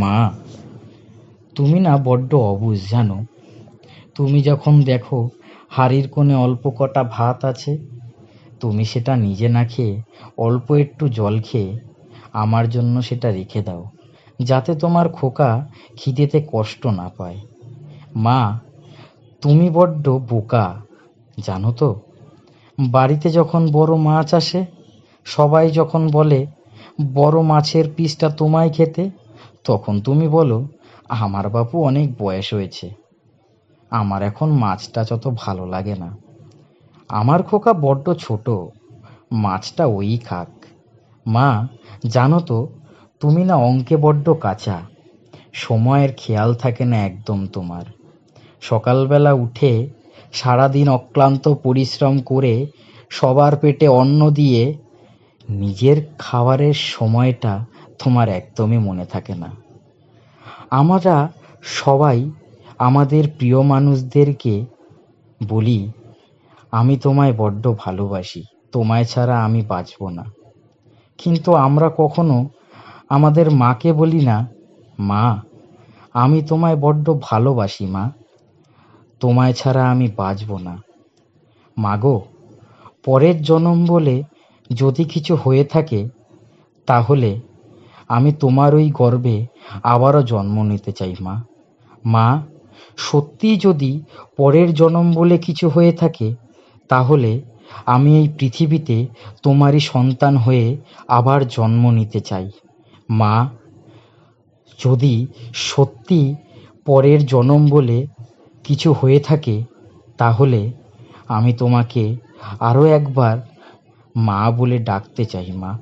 মা, তুমি না বড্ড অবুঝ জানো। তুমি যখন দেখো হাঁড়ির কোণে অল্প কটা ভাত আছে, তুমি সেটা নিজে না খেয়ে অল্প একটু জল খেয়ে আমার জন্য সেটা রেখে দাও, যাতে তোমার খোকা খিদেতে কষ্ট না পায়। মা, তুমি বড্ড বোকা জানো তো। বাড়িতে যখন বড় মাছ আসে, সবাই যখন বলে বড় মাছের পিসটা তোমায় খেতে, তখন তুমি বলো আমার বাপু অনেক বয়স হয়েছে, আমার এখন মাছটা যত ভালো লাগে না, আমার খোকা বড্ড ছোট, মাছটা ওই খাক। মা, জানো তো, তুমি না অঙ্কে বড্ড কাঁচা, সময়ের খেয়াল থাকে না একদম তোমার। সকালবেলা উঠে সারাদিন অক্লান্ত পরিশ্রম করে সবার পেটে অন্ন দিয়ে নিজের খাবারের সময়টা তোমার একদমই মনে থাকে না। আমরা সবাই আমাদের প্রিয় মানুষদেরকে বলি আমি তোমায় বড্ড ভালোবাসি, তোমায় ছাড়া আমি বাঁচব না। কিন্তু আমরা কখনো আমাদের মাকে বলি না, মা, আমি তোমায় বড্ড ভালোবাসি মা, তোমায় ছাড়া আমি বাঁচব না। মাগো, পরের জনম বলে যদি কিছু হয়ে থাকে, তাহলে আমি তোমার ওই গর্ভে আবারও জন্ম নিতে চাই মা। মা, সত্যিই যদি পরের জনম বলে কিছু হয়ে থাকে, তাহলে আমি এই পৃথিবীতে তোমারই সন্তান হয়ে আবার জন্ম নিতে চাই। মা, যদি সত্যি পরের জনম বলে কিছু হয়ে থাকে, তাহলে আমি তোমাকে আরও একবার মা বলে ডাকতে চাই মা।